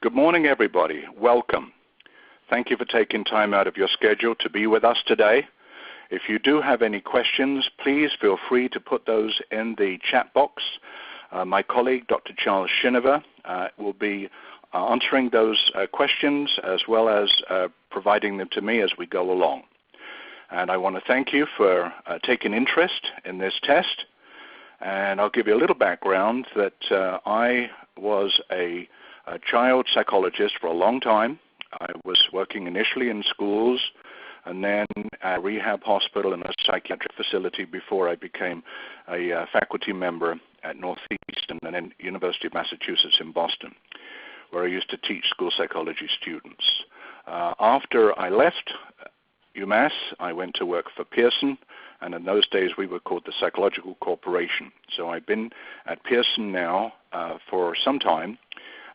Good morning, everybody. Welcome. Thank you for taking time out of your schedule to be with us today. If you do have any questions, please feel free to put those in the chat box. My colleague, Dr. Charles Shinover, will be answering those questions as well as providing them to me as we go along. And I want to thank you for taking interest in this test. And I'll give you a little background that I was a child psychologist for a long time. I was working initially in schools and then at a rehab hospital and a psychiatric facility before I became a faculty member at Northeastern and then University of Massachusetts in Boston, where I used to teach school psychology students. After I left UMass, I went to work for Pearson, and in those days we were called the Psychological Corporation. So I've been at Pearson now for some time,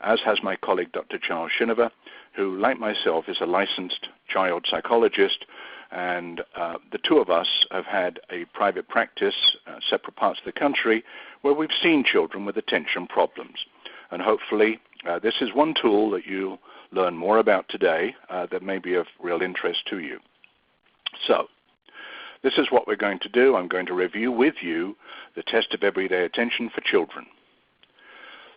as has my colleague Dr. Charles Shinover, who, like myself, is a licensed child psychologist, and the two of us have had a private practice, separate parts of the country, where we've seen children with attention problems. And hopefully this is one tool that you'll learn more about today that may be of real interest to you. So this is what we're going to do. I'm going to review with you the test of everyday attention for children.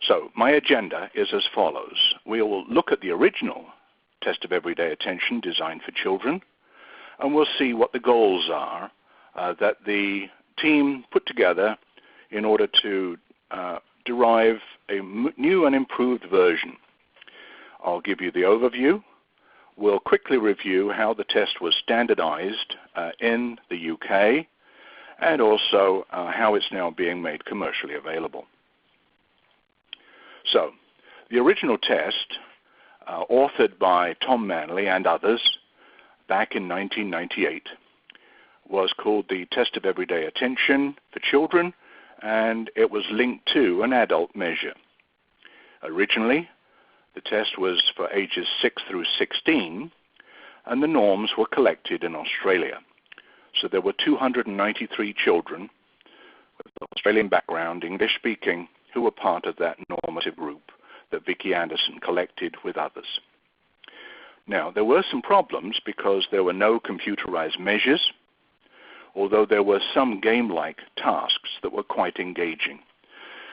So my agenda is as follows. We will look at the original test of everyday attention designed for children, and we'll see what the goals are that the team put together in order to derive a new and improved version. I'll give you the overview. We'll quickly review how the test was standardized in the UK, and also how it's now being made commercially available. So, the original test, authored by Tom Manley and others back in 1998, was called the Test of Everyday Attention for Children, and it was linked to an adult measure. Originally, the test was for ages 6 through 16, and the norms were collected in Australia. So there were 293 children with Australian background, English-speaking, who were part of that normative group that Vicki Anderson collected with others. Now, there were some problems because there were no computerized measures, although there were some game-like tasks that were quite engaging.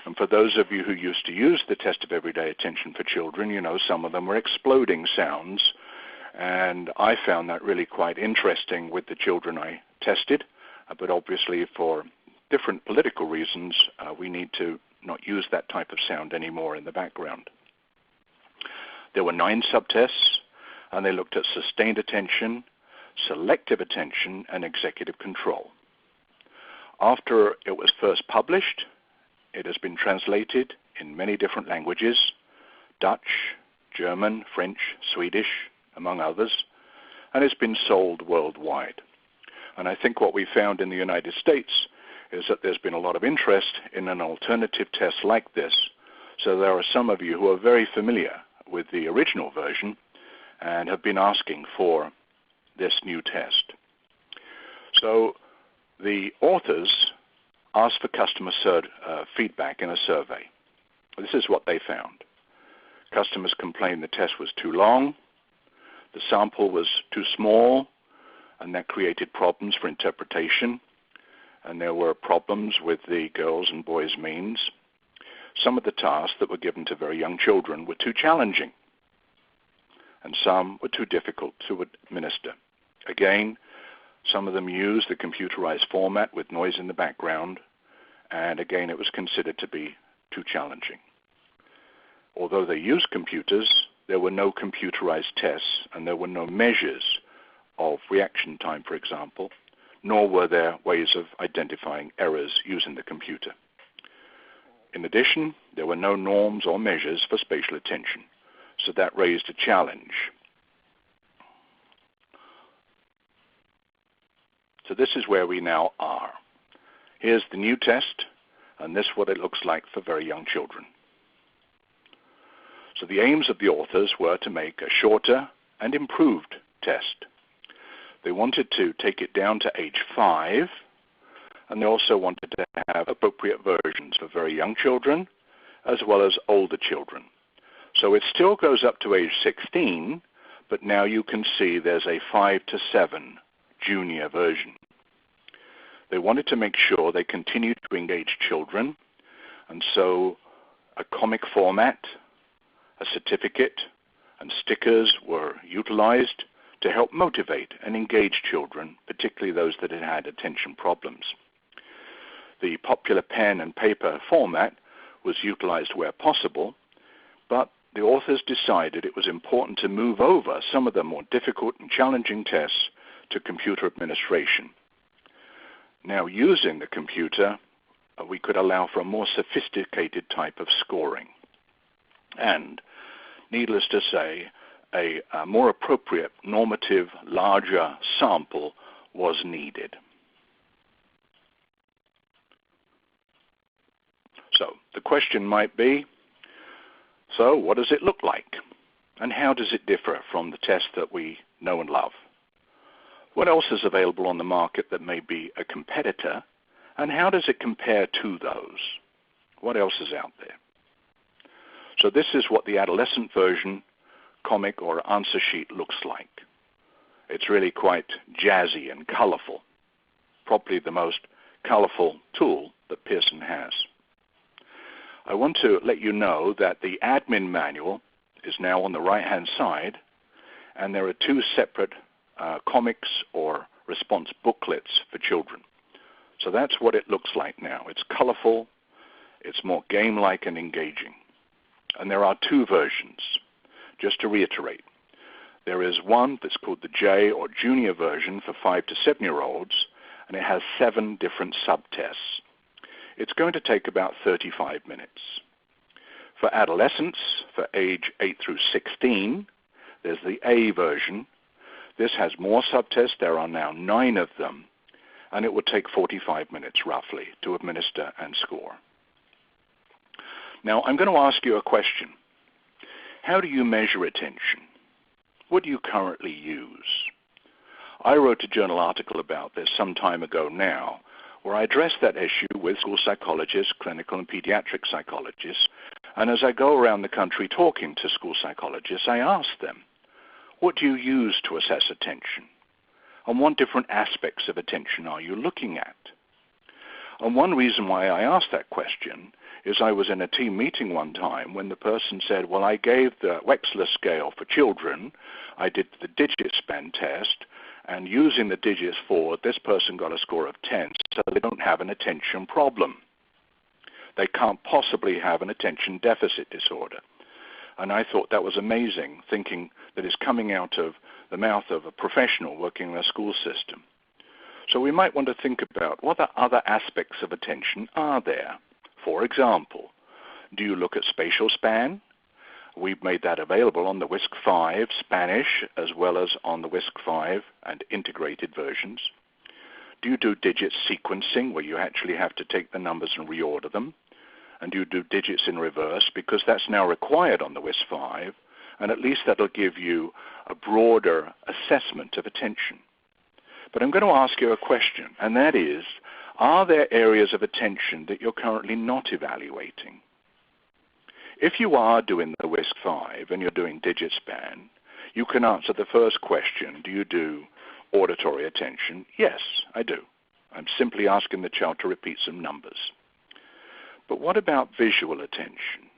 And for those of you who used to use the test of everyday attention for children, you know some of them were exploding sounds, and I found that really quite interesting with the children I tested, but obviously for different political reasons, we need to not use that type of sound anymore in the background. There were 9 subtests, and they looked at sustained attention, selective attention, and executive control. After it was first published, it has been translated in many different languages: Dutch, German, French, Swedish, among others, and it's been sold worldwide. And I think what we found in the United States is that there's been a lot of interest in an alternative test like this. So there are some of you who are very familiar with the original version and have been asking for this new test. So the authors asked for customer feedback in a survey. This is what they found. Customers complained the test was too long, the sample was too small, and that created problems for interpretation. And there were problems with the girls' and boys' means. Some of the tasks that were given to very young children were too challenging, and some were too difficult to administer. Again, some of them used the computerized format with noise in the background, and again, it was considered to be too challenging. Although they used computers, there were no computerized tests, and there were no measures of reaction time, for example, nor were there ways of identifying errors using the computer. In addition, there were no norms or measures for spatial attention, so that raised a challenge. So this is where we now are. Here's the new test, and this is what it looks like for very young children. So the aims of the authors were to make a shorter and improved test. They wanted to take it down to age 5, and they also wanted to have appropriate versions for very young children as well as older children. So it still goes up to age 16, but now you can see there's a 5 to 7 junior version. They wanted to make sure they continued to engage children, and so a comic format, a certificate, and stickers were utilized to help motivate and engage children, particularly those that had had attention problems. The popular pen and paper format was utilized where possible, but the authors decided it was important to move over some of the more difficult and challenging tests to computer administration. Now, using the computer, we could allow for a more sophisticated type of scoring. And, needless to say, a more appropriate, normative, larger sample was needed. So the question might be, so what does it look like? And how does it differ from the test that we know and love? What else is available on the market that may be a competitor? And how does it compare to those? What else is out there? So this is what the adolescent version comic or answer sheet looks like. It's really quite jazzy and colorful, probably the most colorful tool that Pearson has. I want to let you know that the admin manual is now on the right-hand side, and there are two separate comics or response booklets for children. So that's what it looks like now. It's colorful, it's more game-like and engaging. And there are two versions. Just to reiterate, there is one that's called the J or junior version for 5 to 7-year-olds, and it has 7 different subtests. It's going to take about 35 minutes. For adolescents, for age 8 through 16, there's the A version. This has more subtests. There are now 9 of them, and it will take 45 minutes roughly to administer and score. Now, I'm going to ask you a question. How do you measure attention? What do you currently use? I wrote a journal article about this some time ago now, where I addressed that issue with school psychologists, clinical and pediatric psychologists, and as I go around the country talking to school psychologists, I ask them, what do you use to assess attention? And what different aspects of attention are you looking at? And one reason why I asked that question is I was in a team meeting one time when the person said, well, I gave the Wechsler scale for children, I did the digit span test, and using the digits forward, this person got a score of 10, so they don't have an attention problem. They can't possibly have an attention deficit disorder. And I thought that was amazing, thinking that it's coming out of the mouth of a professional working in a school system. So we might want to think about what other aspects of attention are there. For example, do you look at spatial span? We've made that available on the WISC-5 Spanish as well as on the WISC-5 and integrated versions. Do you do digit sequencing where you actually have to take the numbers and reorder them? And do you do digits in reverse? Because that's now required on the WISC-5, and at least that'll give you a broader assessment of attention. But I'm going to ask you a question, and that is, are there areas of attention that you're currently not evaluating? If you are doing the WISC-5 and you're doing digit span, you can answer the first question, do you do auditory attention? Yes, I do. I'm simply asking the child to repeat some numbers. But what about visual attention?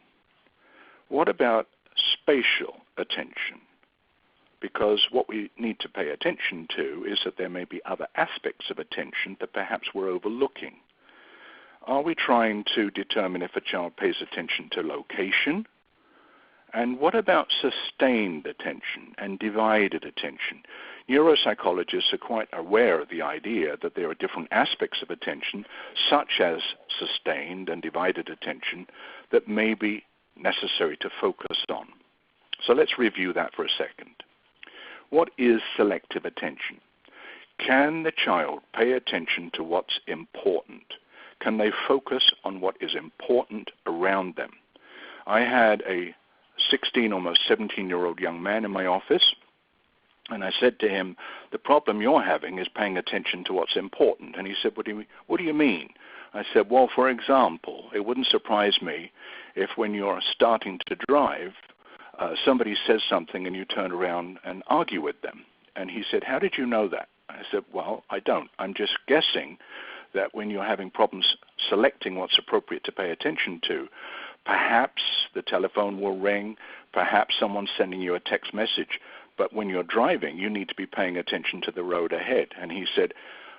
What about spatial attention? Because what we need to pay attention to is that there may be other aspects of attention that perhaps we're overlooking. Are we trying to determine if a child pays attention to location? And what about sustained attention and divided attention? Neuropsychologists are quite aware of the idea that there are different aspects of attention, such as sustained and divided attention, that may be necessary to focus on. So let's review that for a second. What is selective attention? Can the child pay attention to what's important? Can they focus on what is important around them? I had a 16, almost 17-year-old young man in my office, and I said to him, the problem you're having is paying attention to what's important. And he said, what do you mean? I said, well, for example, it wouldn't surprise me if when you're starting to drive, somebody says something and you turn around and argue with them. And he said, how did you know that? I said, well, I don't. I'm just guessing that when you're having problems selecting what's appropriate to pay attention to, perhaps the telephone will ring, perhaps someone's sending you a text message, but when you're driving, you need to be paying attention to the road ahead. And he said,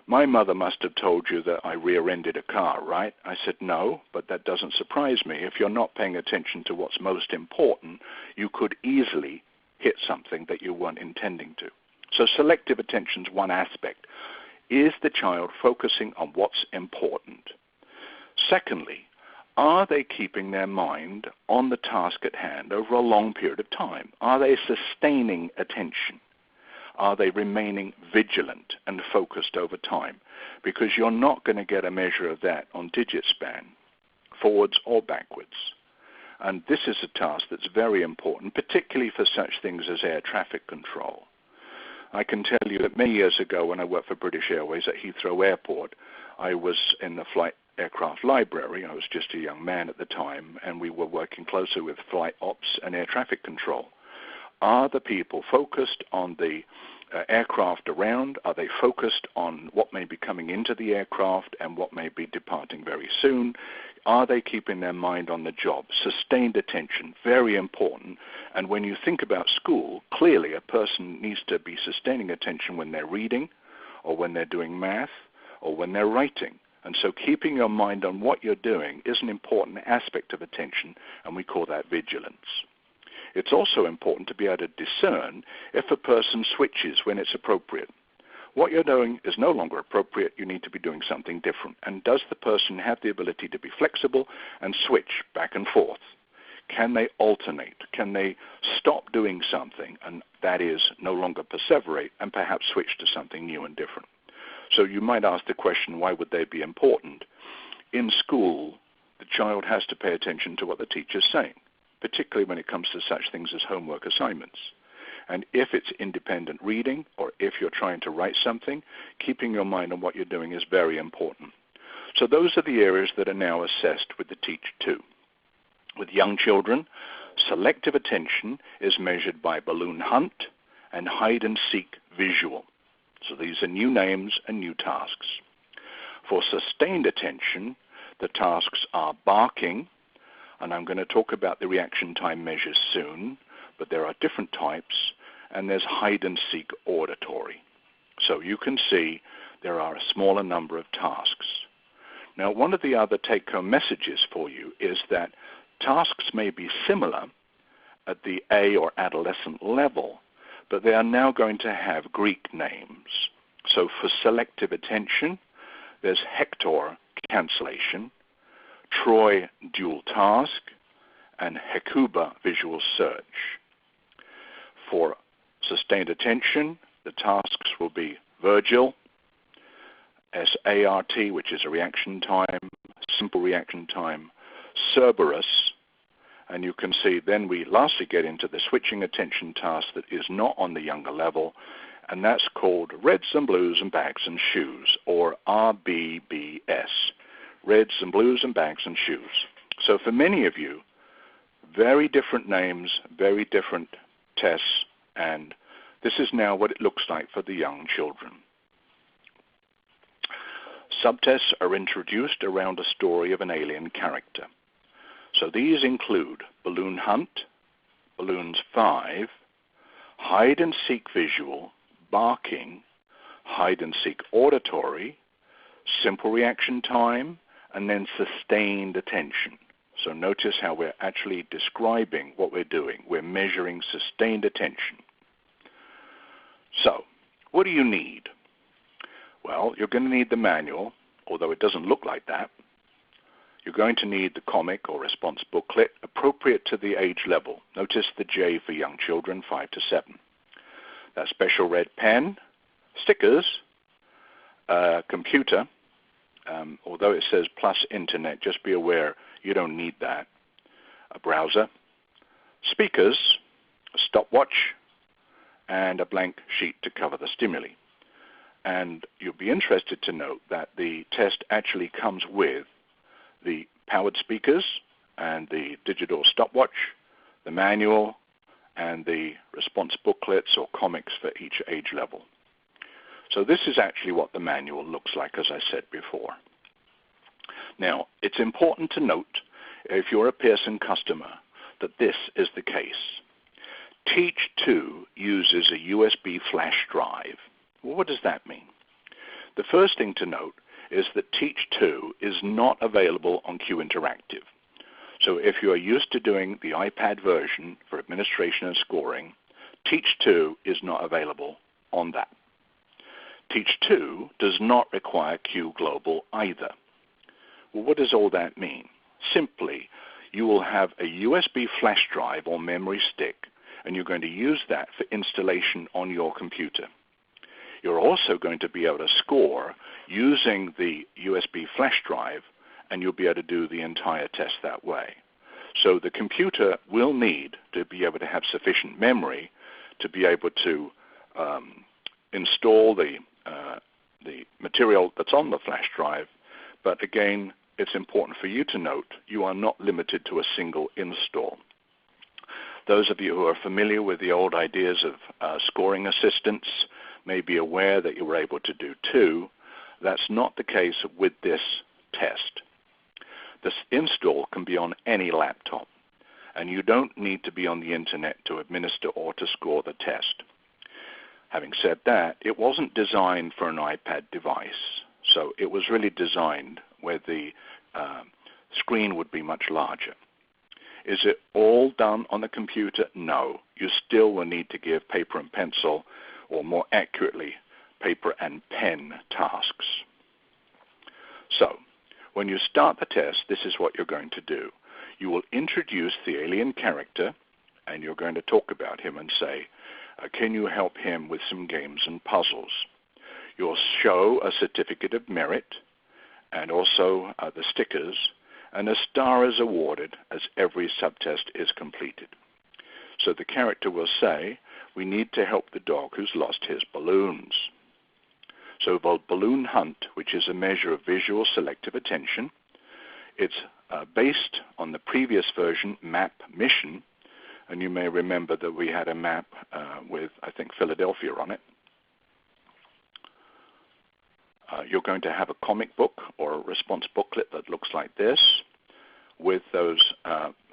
my mother must have told you that I rear-ended a car, right? I said, no, but that doesn't surprise me. If you're not paying attention to what's most important, you could easily hit something that you weren't intending to. So selective attention's one aspect. Is the child focusing on what's important? Secondly, are they keeping their mind on the task at hand over a long period of time? Are they sustaining attention? Are they remaining vigilant and focused over time? Because you're not going to get a measure of that on digit span, forwards or backwards. And this is a task that's very important, particularly for such things as air traffic control. I can tell you that many years ago when I worked for British Airways at Heathrow Airport, I was in the flight aircraft library. I was just a young man at the time, and we were working closely with flight ops and air traffic control. Are the people focused on the aircraft around? Are they focused on what may be coming into the aircraft and what may be departing very soon? Are they keeping their mind on the job? Sustained attention, very important. And when you think about school, clearly a person needs to be sustaining attention when they're reading or when they're doing math or when they're writing. And so keeping your mind on what you're doing is an important aspect of attention, and we call that vigilance. It's also important to be able to discern if a person switches when it's appropriate. What you're doing is no longer appropriate. You need to be doing something different. And does the person have the ability to be flexible and switch back and forth? Can they alternate? Can they stop doing something, and that is no longer perseverate, and perhaps switch to something new and different? So you might ask the question, why would they be important? In school, the child has to pay attention to what the teacher's saying, particularly when it comes to such things as homework assignments. And if it's independent reading, or if you're trying to write something, keeping your mind on what you're doing is very important. So those are the areas that are now assessed with the TEA-Ch2. With young children, selective attention is measured by balloon hunt and hide-and-seek visual. So these are new names and new tasks. For sustained attention, the tasks are barking, and I'm going to talk about the reaction time measures soon, but there are different types, and there's hide-and-seek auditory. So you can see there are a smaller number of tasks. Now, one of the other take-home messages for you is that tasks may be similar at the A or adolescent level, but they are now going to have Greek names. So for selective attention, there's Hector Cancellation, Troy Dual Task, and Hecuba Visual Search. For sustained attention, the tasks will be Virgil, SART, which is a reaction time, simple reaction time, Cerberus, and you can see then we lastly get into the switching attention task that is not on the younger level, and that's called Reds and Blues and Bags and Shoes, or RBBS, Reds and Blues and Bags and Shoes. So for many of you, very different names, very different tests, and this is now what it looks like for the young children. Subtests are introduced around a story of an alien character. So these include balloon hunt, balloons 5, hide-and-seek visual, barking, hide-and-seek auditory, simple reaction time, and then sustained attention. So notice how we're actually describing what we're doing. We're measuring sustained attention. So, what do you need? Well, you're going to need the manual, although it doesn't look like that. You're going to need the comic or response booklet appropriate to the age level. Notice the J for young children, 5 to 7. That special red pen, stickers, computer, although it says plus internet, just be aware you don't need that. A browser, speakers, a stopwatch, and a blank sheet to cover the stimuli. And you'll be interested to note that the test actually comes with the powered speakers and the digital stopwatch, the manual, and the response booklets or comics for each age level. So this is actually what the manual looks like, as I said before. Now, it's important to note, if you're a Pearson customer, that this is the case. TEA-Ch2 uses a USB flash drive. Well, what does that mean? The first thing to note is that TEA-Ch2 is not available on Q Interactive. So if you are used to doing the iPad version for administration and scoring, TEA-Ch2 is not available on that. TEA-Ch2 does not require Q Global either. Well, what does all that mean? Simply, you will have a USB flash drive or memory stick, and you're going to use that for installation on your computer. You're also going to be able to score using the USB flash drive, and you'll be able to do the entire test that way. So the computer will need to be able to have sufficient memory to be able to install the material that's on the flash drive. But again, it's important for you to note you are not limited to a single install. Those of you who are familiar with the old ideas of scoring assistants may be aware that you were able to do 2. That's not the case with this test. This install can be on any laptop, and you don't need to be on the internet to administer or to score the test. Having said that, it wasn't designed for an iPad device, so it was really designed where the screen would be much larger. Is it all done on the computer? No. You still will need to give paper and pencil, or more accurately, paper and pen tasks. So, when you start the test, this is what you're going to do. You will introduce the alien character, and you're going to talk about him and say, can you help him with some games and puzzles? You'll show a certificate of merit, and also the stickers, and a star is awarded as every subtest is completed. So the character will say, we need to help the dog who's lost his balloons. So the balloon hunt, which is a measure of visual selective attention, it's based on the previous version, map mission, and you may remember that we had a map with, I think, Philadelphia on it. You're going to have a comic book or a response booklet that looks like this with those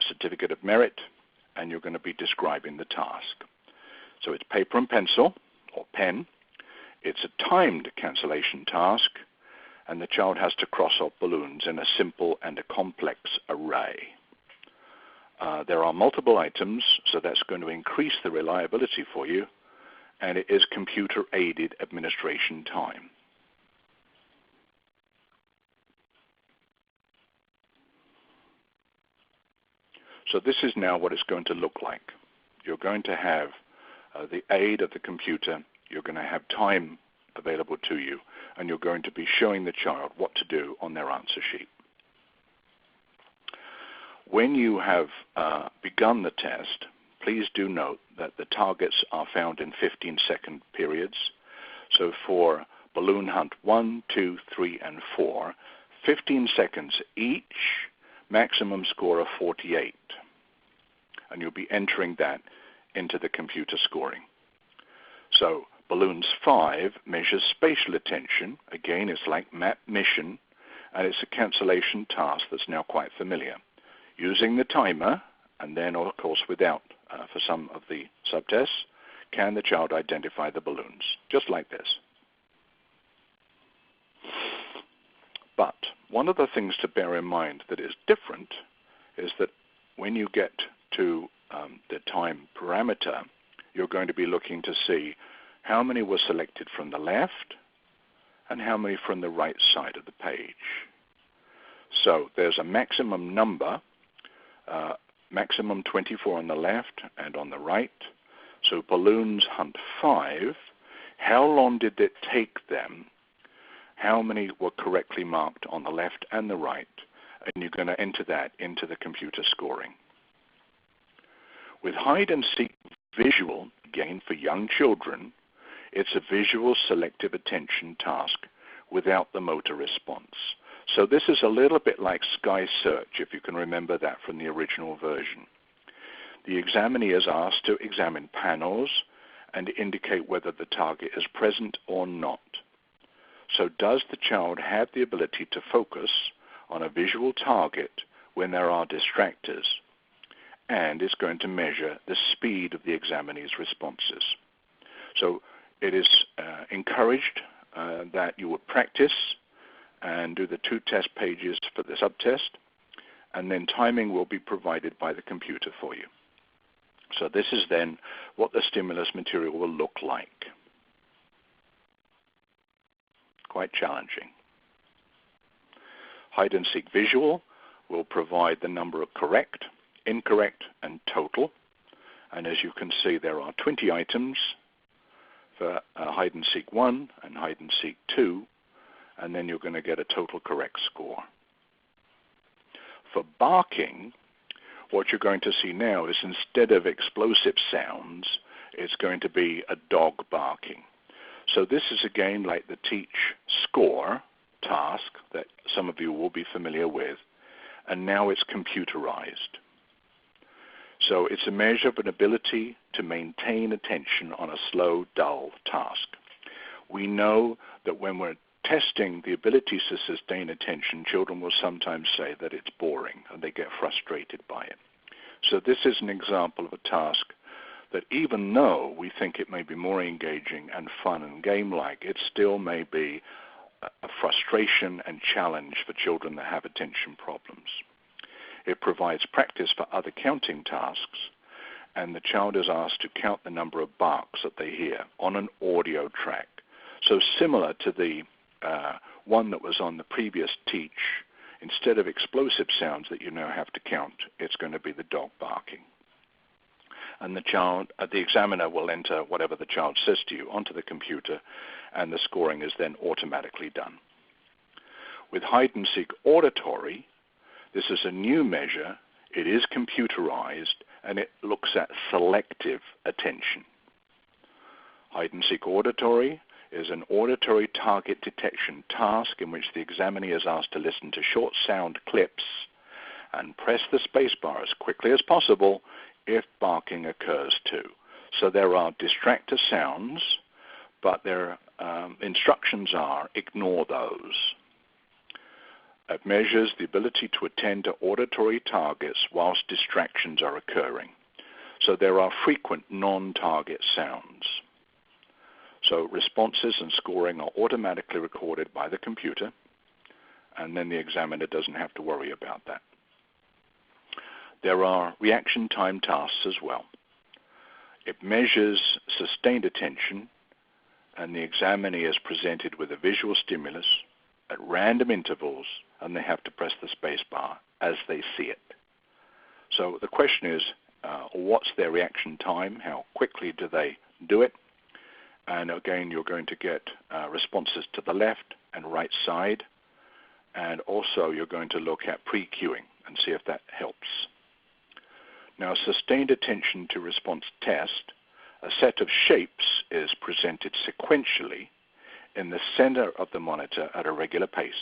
certificate of merit, and you're going to be describing the task. So it's paper and pencil or pen. It's a timed cancellation task, and the child has to cross off balloons in a simple and a complex array. There are multiple items, so that's going to increase the reliability for you, and it is computer-aided administration time. So this is now what it's going to look like. You're going to have the aid of the computer. You're going to have time available to you, and you're going to be showing the child what to do on their answer sheet. When you have begun the test, please do note that the targets are found in 15-second periods. So for balloon hunt 1, 2, 3, and 4, 15 seconds each, maximum score of 48. And you'll be entering that into the computer scoring. So balloons 5 measures spatial attention. Again, it's like map mission, and it's a cancellation task that's now quite familiar. Using the timer, and then of course without, for some of the subtests, can the child identify the balloons? Just like this. But one of the things to bear in mind that is different is that when you get to the time parameter, you're going to be looking to see how many were selected from the left and how many from the right side of the page. So there's a maximum number, maximum 24 on the left and on the right. So balloons hunt 5. How long did it take them? How many were correctly marked on the left and the right? And you're going to enter that into the computer scoring. With hide and seek visual, again for young children, it's a visual selective attention task without the motor response. So this is a little bit like Sky Search, if you can remember that from the original version. the examinee is asked to examine panels and indicate whether the target is present or not. So does the child have the ability to focus on a visual target when there are distractors? And is going to measure the speed of the examinee's responses. So it is encouraged that you would practice and do the 2 test pages for the subtest, and then timing will be provided by the computer for you. So this is then what the stimulus material will look like. Quite challenging. Hide and seek visual will provide the number of correct, incorrect, and total. And as you can see, there are 20 items for hide and seek 1 and hide and seek 2, and then you're going to get a total correct score. For barking, what you're going to see now is instead of explosive sounds, it's going to be a dog barking. So this is again like the teach score task that some of you will be familiar with, and now it's computerized. So it's a measure of an ability to maintain attention on a slow, dull task. We know that when we're testing the ability to sustain attention, children will sometimes say that it's boring and they get frustrated by it. So this is an example of a task that even though we think it may be more engaging and fun and game-like, it still may be a frustration and challenge for children that have attention problems. It provides practice for other counting tasks, and the child is asked to count the number of barks that they hear on an audio track. So similar to the one that was on the previous teach, instead of explosive sounds that you now have to count, it's going to be the dog barking. And the examiner will enter whatever the child says to you onto the computer, and the scoring is then automatically done. With hide and seek auditory, this is a new measure. It is computerized, and it looks at selective attention. Hide and seek auditory is an auditory target detection task in which the examinee is asked to listen to short sound clips and press the spacebar as quickly as possible if barking occurs too. So there are distractor sounds, but their instructions are ignore those. It measures the ability to attend to auditory targets whilst distractions are occurring. So there are frequent non-target sounds. So responses and scoring are automatically recorded by the computer, and then the examiner doesn't have to worry about that. There are reaction time tasks as well. It measures sustained attention, and the examinee is presented with a visual stimulus at random intervals, and they have to press the space bar as they see it. So the question is, what's their reaction time? How quickly do they do it? And again, you're going to get responses to the left and right side, and also you're going to look at pre-cueing and see if that helps. Now, sustained attention to response test, a set of shapes is presented sequentially in the center of the monitor at a regular pace.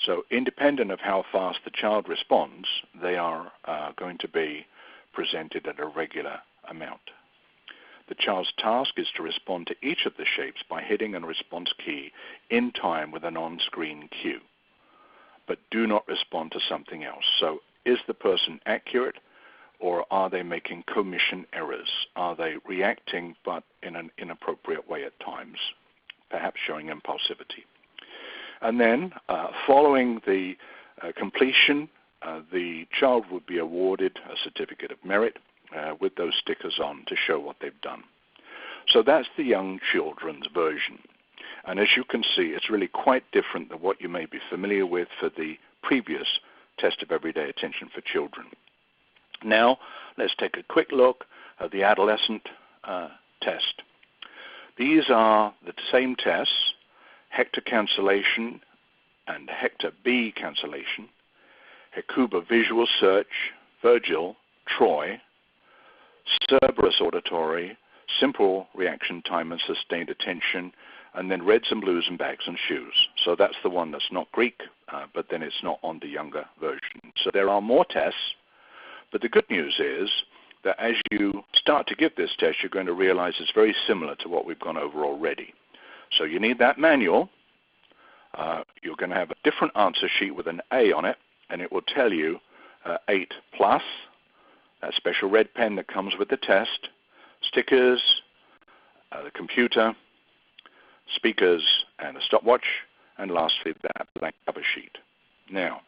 So independent of how fast the child responds, they are going to be presented at a regular amount. The child's task is to respond to each of the shapes by hitting a response key in time with an on-screen cue, but do not respond to something else. So is the person accurate, or are they making commission errors? Are they reacting but in an inappropriate way at times, perhaps showing impulsivity? And then following the completion, the child would be awarded a certificate of merit with those stickers on to show what they've done. So that's the young children's version. And as you can see, it's really quite different than what you may be familiar with for the previous test of everyday attention for children. Now, let's take a quick look at the adolescent test. These are the same tests, Hector Cancellation and Hector B Cancellation, Hecuba Visual Search, Virgil, Troy, Cerberus Auditory, Simple Reaction Time and Sustained Attention, and then Reds and Blues and Bags and Shoes. So that's the one that's not Greek, but then it's not on the younger version. So there are more tests, but the good news is that as you start to give this test, you're going to realize it's very similar to what we've gone over already. So you need that manual. You're going to have a different answer sheet with an A on it, and it will tell you 8 plus, that special red pen that comes with the test, stickers, the computer, speakers, and a stopwatch, and lastly that blank cover sheet. Now,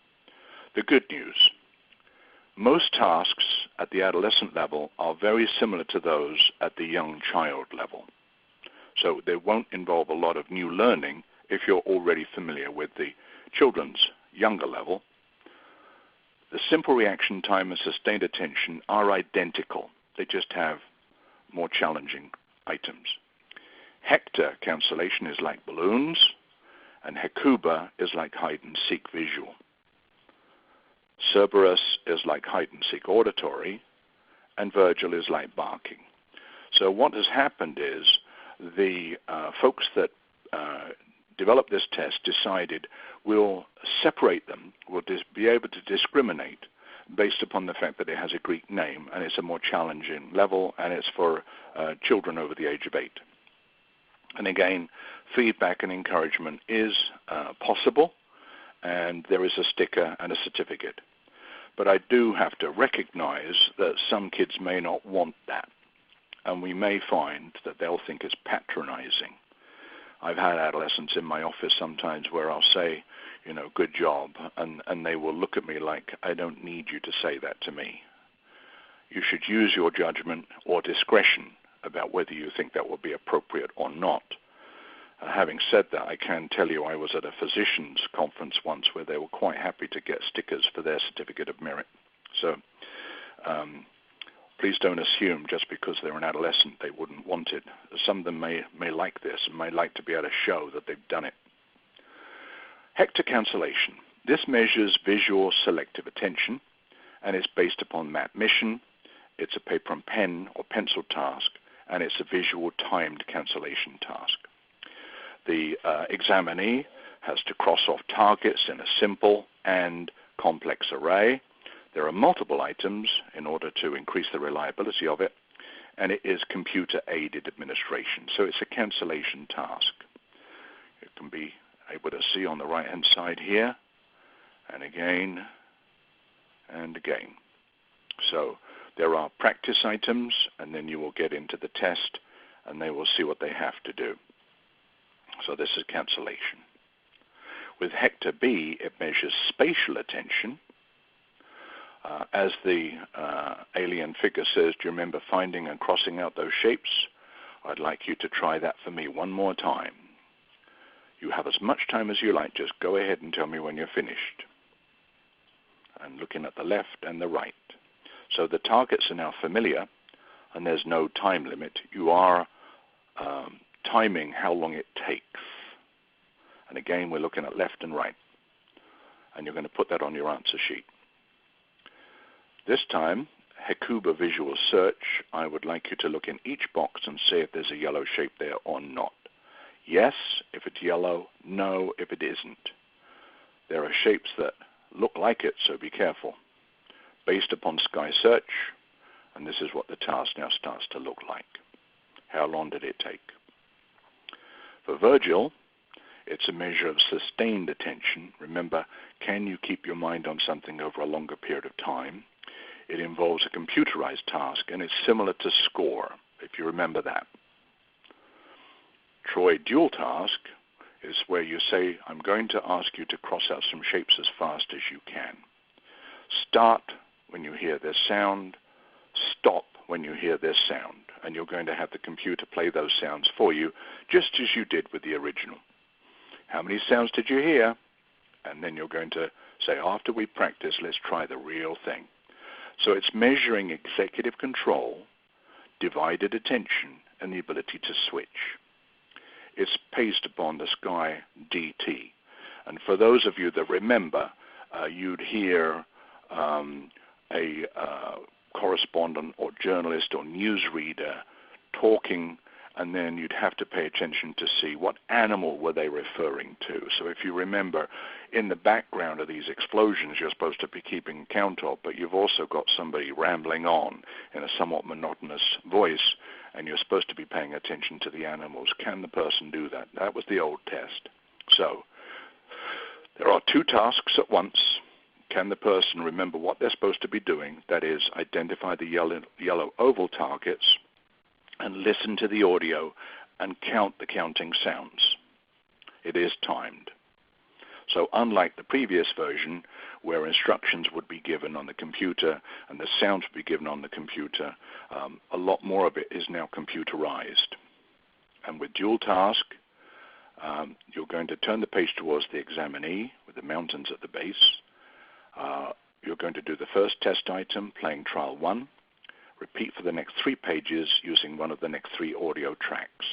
the good news. Most tasks at the adolescent level are very similar to those at the young child level. So they won't involve a lot of new learning if you're already familiar with the children's younger level. The simple reaction time and sustained attention are identical. They just have more challenging items. Hector Cancellation is like balloons, and Hecuba is like hide-and-seek visual. Cerberus is like hide-and-seek auditory, and Virgil is like barking. So what has happened is the folks that developed this test decided we'll separate them, we'll be able to discriminate based upon the fact that it has a Greek name and it's a more challenging level and it's for children over the age of 8. And again, feedback and encouragement is possible, and there is a sticker and a certificate. But I do have to recognize that some kids may not want that, and we may find that they'll think it's patronizing. I've had adolescents in my office sometimes where I'll say, you know, good job, and they will look at me like, I don't need you to say that to me. You should use your judgment or discretion about whether you think that will be appropriate or not. Having said that, I can tell you I was at a physicians conference once where they were quite happy to get stickers for their certificate of merit. So please don't assume just because they're an adolescent they wouldn't want it. Some of them may like this and may like to be able to show that they've done it. Hector Cancellation. This measures visual selective attention and is based upon map mission. It's a paper and pen or pencil task, and it's a visual timed cancellation task. The examinee has to cross off targets in a simple and complex array. There are multiple items in order to increase the reliability of it, and it is computer-aided administration, so it's a cancellation task. You can be able to see on the right-hand side here, and again, and again. So there are practice items, and then you will get into the test, and they will see what they have to do. So this is cancellation. With Hector B, it measures spatial attention. As the alien figure says, do you remember finding and crossing out those shapes? I'd like you to try that for me one more time. You have as much time as you like. Just go ahead and tell me when you're finished. And looking at the left and the right. So the targets are now familiar, and there's no time limit. You are timing how long it takes. And again, we're looking at left and right. And you're going to put that on your answer sheet. This time, Hecuba visual search, I would like you to look in each box and see if there's a yellow shape there or not. Yes, if it's yellow. No, if it isn't. There are shapes that look like it, so be careful. Based upon Sky Search, and this is what the task now starts to look like. How long did it take? For Virgil, it's a measure of sustained attention. Remember, can you keep your mind on something over a longer period of time? It involves a computerized task, and it's similar to SCORE, if you remember that. Troy dual task is where you say, I'm going to ask you to cross out some shapes as fast as you can. Start when you hear this sound, stop when you hear this sound, and you're going to have the computer play those sounds for you, just as you did with the original. How many sounds did you hear? And then you're going to say, after we practice, let's try the real thing. So it's measuring executive control, divided attention, and the ability to switch. It's based upon the Sky DT. And for those of you that remember, you'd hear a correspondent or journalist or newsreader talking and then you'd have to pay attention to see what animal were they referring to. So if you remember, in the background of these explosions you're supposed to be keeping count of, but you've also got somebody rambling on in a somewhat monotonous voice, and you're supposed to be paying attention to the animals. Can the person do that? That was the old test. So there are two tasks at once. Can the person remember what they're supposed to be doing? That is, identify the yellow oval targets and listen to the audio and count the counting sounds. It is timed. So unlike the previous version, where instructions would be given on the computer and the sounds would be given on the computer, a lot more of it is now computerized. And with dual task, you're going to turn the page towards the examinee with the mountains at the base. You're going to do the first test item, playing trial 1. Repeat for the next 3 pages using one of the next 3 audio tracks.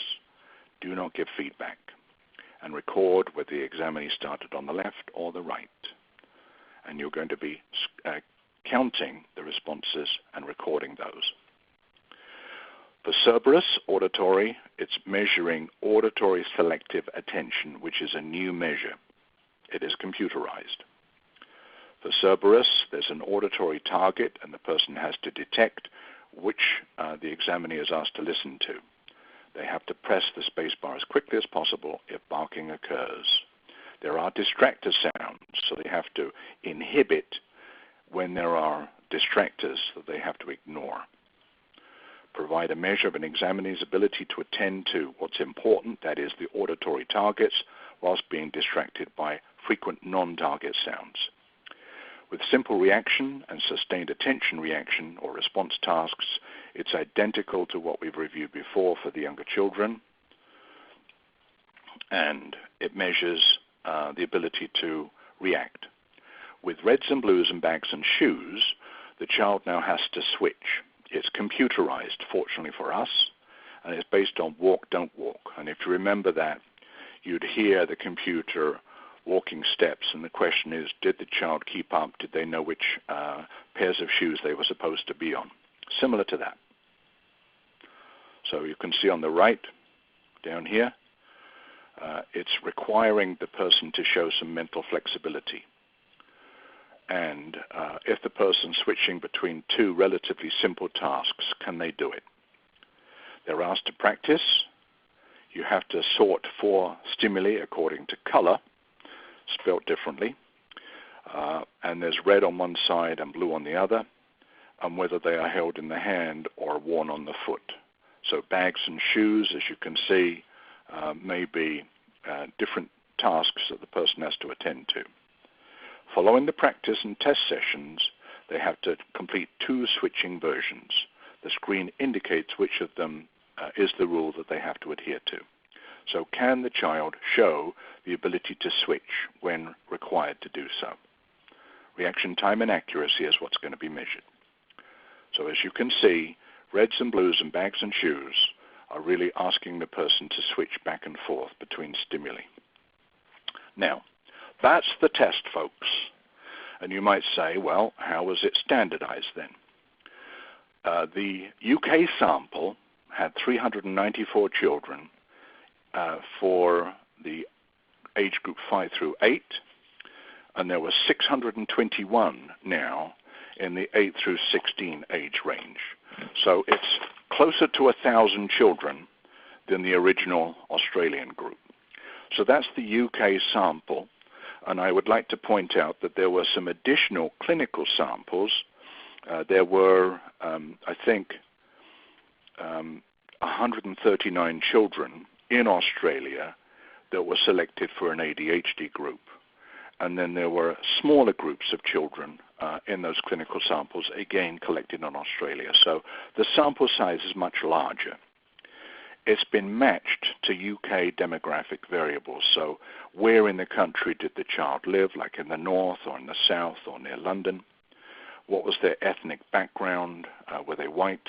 Do not give feedback. And record whether the examinee started on the left or the right. And you're going to be counting the responses and recording those. For Cerberus, auditory, it's measuring auditory selective attention, which is a new measure. It is computerized. For Cerberus, there's an auditory target, and the person has to detect which the examiner is asked to listen to. They have to press the spacebar as quickly as possible if barking occurs. There are distractor sounds, so they have to inhibit when there are distractors that they have to ignore. Provide a measure of an examinee's ability to attend to what's important, that is, the auditory targets, whilst being distracted by frequent non-target sounds. With simple reaction and sustained attention reaction or response tasks, it's identical to what we've reviewed before for the younger children, and it measures the ability to react. With reds and blues and bags and shoes, the child now has to switch. It's computerized, fortunately for us, and it's based on walk, don't walk. And if you remember that, you'd hear the computer walking steps, and the question is, did the child keep up? Did they know which pairs of shoes they were supposed to be on? Similar to that. So you can see on the right, down here, it's requiring the person to show some mental flexibility. And if the person's switching between 2 relatively simple tasks, can they do it? They're asked to practice. You have to sort 4 stimuli according to color, spelt differently, and there's red on one side and blue on the other, and whether they are held in the hand or worn on the foot. So bags and shoes, as you can see, may be different tasks that the person has to attend to. Following the practice and test sessions, they have to complete 2 switching versions. The screen indicates which of them is the rule that they have to adhere to. So can the child show the ability to switch when required to do so? Reaction time and accuracy is what's going to be measured. So as you can see, reds and blues and bags and shoes are really asking the person to switch back and forth between stimuli. Now, that's the test, folks. And you might say, well, how was it standardized then? The UK sample had 394 children for the age group 5 through 8, and there were 621 now in the 8 through 16 age range. So it's closer to 1,000 children than the original Australian group. So that's the UK sample, and I would like to point out that there were some additional clinical samples. There were, I think, 139 children in Australia that were selected for an ADHD group. And then there were smaller groups of children in those clinical samples, again collected in Australia. So the sample size is much larger. It's been matched to UK demographic variables. So where in the country did the child live, like in the north or in the south or near London? What was their ethnic background? Were they white?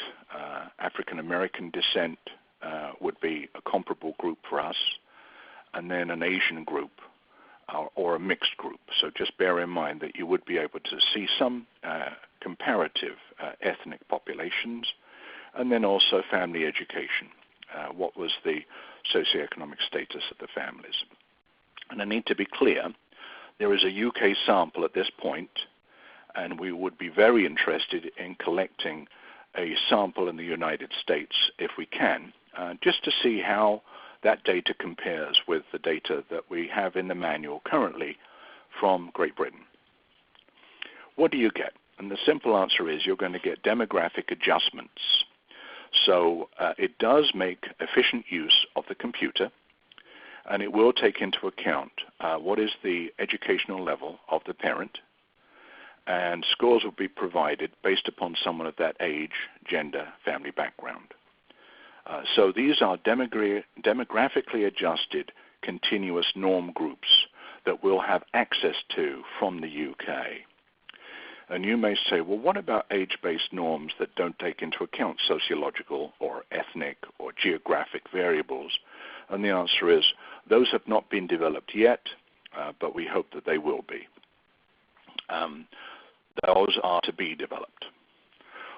African-American descent would be a comparable group for us. And then an Asian group or a mixed group. So just bear in mind that you would be able to see some comparative ethnic populations, and then also family education. what was the socioeconomic status of the families. And I need to be clear, there is a UK sample at this point, and we would be very interested in collecting a sample in the United States if we can, just to see how that data compares with the data that we have in the manual currently from Great Britain. What do you get? And the simple answer is you're going to get demographic adjustments. So it does make efficient use of the computer, and it will take into account what is the educational level of the parent, and scores will be provided based upon someone of that age, gender, family background. So these are demographically adjusted continuous norm groups that we'll have access to from the UK. And you may say, well, what about age-based norms that don't take into account sociological or ethnic or geographic variables? And the answer is, those have not been developed yet, but we hope that they will be. Those are to be developed.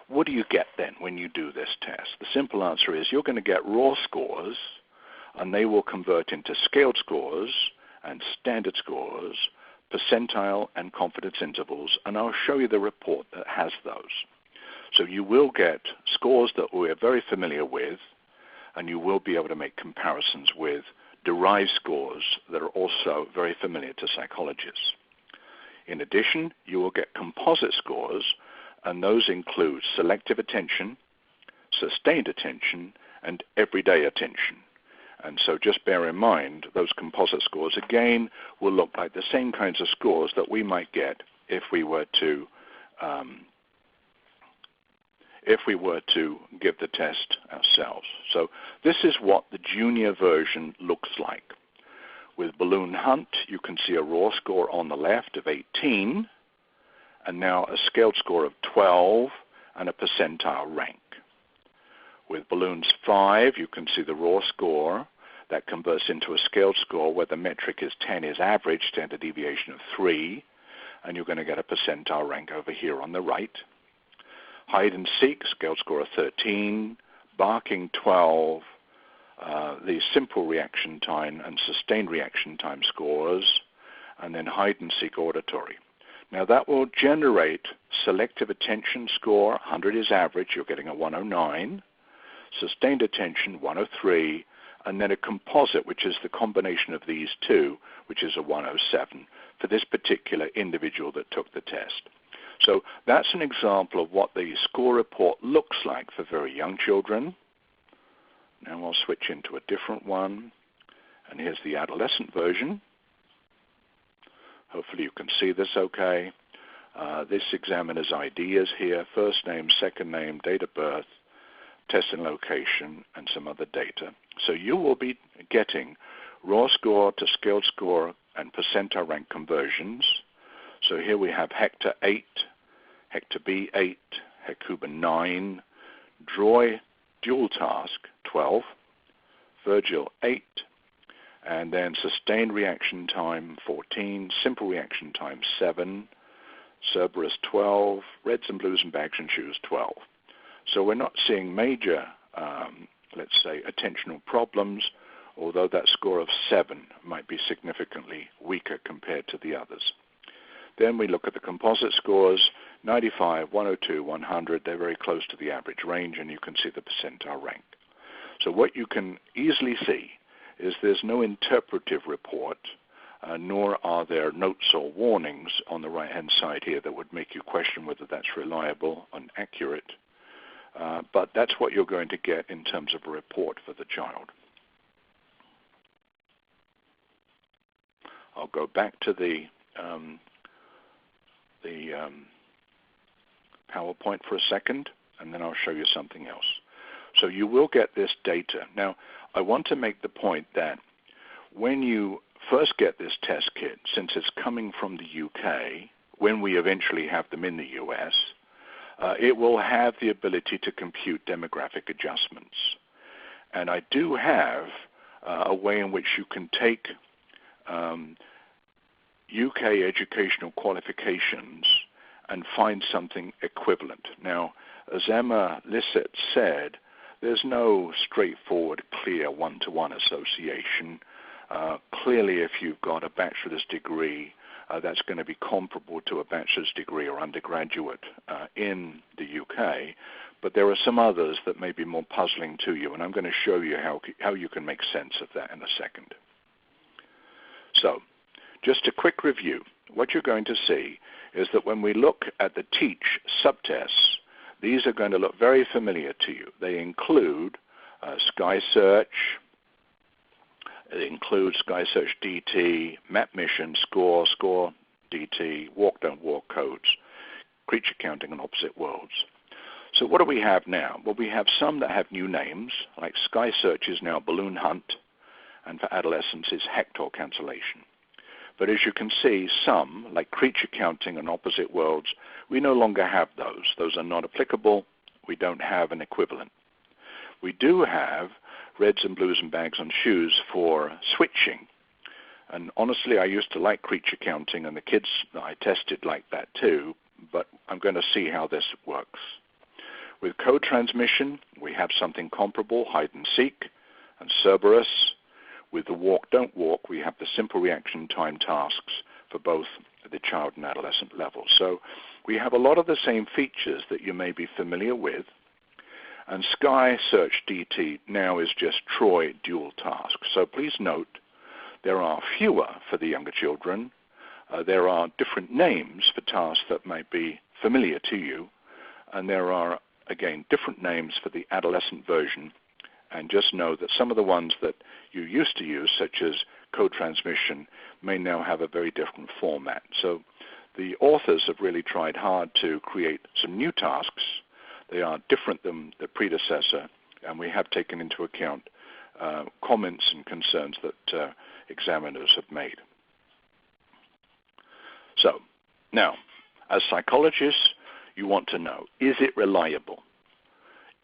What do you get then when you do this test? The simple answer is you're going to get raw scores, and they will convert into scaled scores and standard scores, percentile and confidence intervals, and I'll show you the report that has those. So you will get scores that we're very familiar with, and you will be able to make comparisons with derived scores that are also very familiar to psychologists. In addition, you will get composite scores, and those include selective attention, sustained attention, and everyday attention. And so just bear in mind, those composite scores, again, will look like the same kinds of scores that we might get if we were to give the test ourselves. So this is what the junior version looks like. With Balloon Hunt, you can see a raw score on the left of 18, and now a scaled score of 12 and a percentile rank. With Balloons 5, you can see the raw score that converts into a scaled score where the metric is 10 is average, standard deviation of 3, and you're going to get a percentile rank over here on the right. Hide and Seek, scaled score of 13, Barking 12, the simple reaction time and sustained reaction time scores, and then Hide and Seek Auditory. Now that will generate selective attention score, 100 is average, you're getting a 109, sustained attention 103, and then a composite, which is the combination of these two, which is a 107 for this particular individual that took the test. So that's an example of what the score report looks like for very young children. Now I'll switch into a different one, and here's the adolescent version. Hopefully you can see this okay. This examiner's ID is here, first name, second name, date of birth, test and location, and some other data. So you will be getting raw score to scaled score and percentile rank conversions. So here we have Hector 8, Hector B 8, Hecuba 9, Droy dual task 12, Virgil 8, and then sustained reaction time 14, simple reaction time 7, Cerberus 12, reds and blues and bags and shoes 12. So we're not seeing major, let's say, attentional problems, although that score of 7 might be significantly weaker compared to the others. Then we look at the composite scores, 95, 102, 100. They're very close to the average range, and you can see the percentile rank. So what you can easily see is there's no interpretive report, nor are there notes or warnings on the right-hand side here that would make you question whether that's reliable and accurate. But that's what you're going to get in terms of a report for the child. I'll go back to the PowerPoint for a second, and then I'll show you something else. So you will get this data. Now, I want to make the point that when you first get this test kit, since it's coming from the UK, when we eventually have them in the US, it will have the ability to compute demographic adjustments. And I do have a way in which you can take UK educational qualifications and find something equivalent. Now, as Emma Lissett said, there's no straightforward, clear one-to-one association. Clearly, if you've got a bachelor's degree, that's going to be comparable to a bachelor's degree or undergraduate in the UK. But there are some others that may be more puzzling to you, and I'm going to show you how you can make sense of that in a second. So, just a quick review. What you're going to see is that when we look at the TEA-Ch subtests, these are going to look very familiar to you. They include SkySearch, it includes SkySearch DT, map mission, score, DT, walk, don't walk codes, creature counting, and opposite worlds. So what do we have now? Well, we have some that have new names, like SkySearch is now Balloon Hunt, and for adolescents is Hector Cancellation. But as you can see, some, like creature counting and opposite worlds, we no longer have those. Those are not applicable. We don't have an equivalent. We do have reds and blues and bags on shoes for switching. And honestly, I used to like creature counting, and the kids that I tested liked that too, but I'm going to see how this works. With code transmission, we have something comparable, hide and seek, and Cerberus. With the walk, don't walk, we have the simple reaction time tasks for both the child and adolescent level. So we have a lot of the same features that you may be familiar with. And SkySearch DT now is just Troy dual task. So please note, there are fewer for the younger children. There are different names for tasks that might be familiar to you. And there are, again, different names for the adolescent version. And just know that some of the ones that you used to use, such as code transmission, may now have a very different format. So the authors have really tried hard to create some new tasks. They are different than the predecessor, and we have taken into account comments and concerns that examiners have made. So, now, as psychologists, you want to know, is it reliable?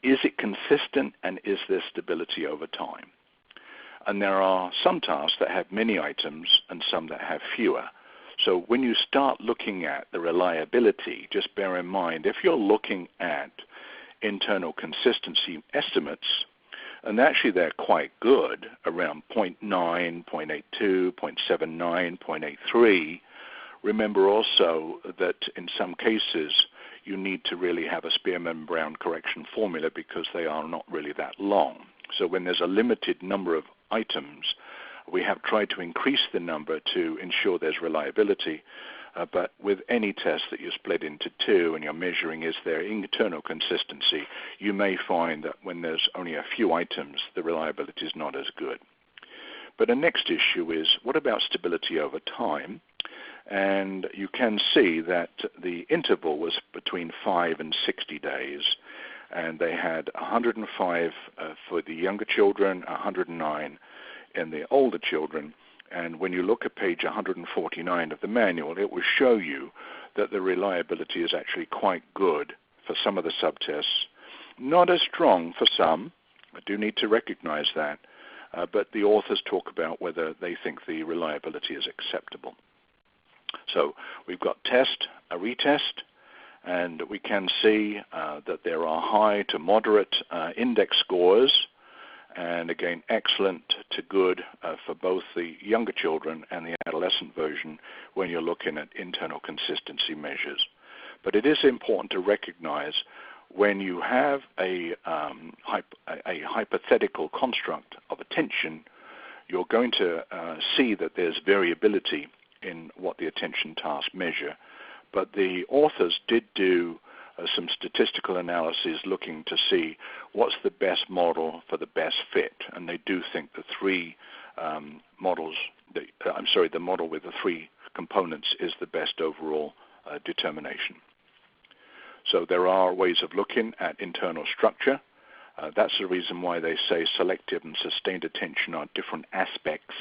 Is it consistent, and is there stability over time? And there are some tasks that have many items and some that have fewer. So when you start looking at the reliability, just bear in mind, if you're looking at internal consistency estimates, and actually they're quite good, around 0.9, 0.82, 0.79, 0.83, remember also that in some cases you need to really have a Spearman-Brown correction formula because they are not really that long. So when there's a limited number of items, we have tried to increase the number to ensure there's reliability. But with any test that you split into two and you're measuring is there internal consistency, you may find that when there's only a few items, the reliability is not as good. But the next issue is, what about stability over time? And you can see that the interval was between 5 and 60 days, and they had 105 for the younger children, 109 in the older children. And when you look at page 149 of the manual, it will show you that the reliability is actually quite good for some of the subtests. Not as strong for some. I do need to recognize that. But the authors talk about whether they think the reliability is acceptable. So we've got test, a retest, and we can see that there are high to moderate index scores, and again, excellent to good for both the younger children and the adolescent version when you're looking at internal consistency measures. But it is important to recognize when you have a hypothetical construct of attention, you're going to see that there's variability in what the attention tasks measure. But the authors did do some statistical analysis looking to see what's the best model for the best fit. And they do think the the model with the three components is the best overall determination. So there are ways of looking at internal structure. That's the reason why they say selective and sustained attention are different aspects,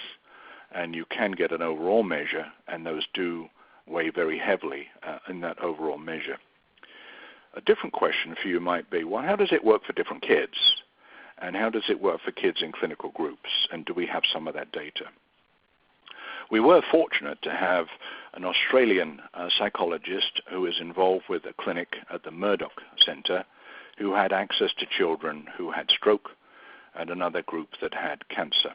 and you can get an overall measure, and those do weigh very heavily in that overall measure. A different question for you might be, well, how does it work for different kids? And how does it work for kids in clinical groups? And do we have some of that data? We were fortunate to have an Australian psychologist who is involved with a clinic at the Murdoch Center. who had access to children who had stroke and another group that had cancer.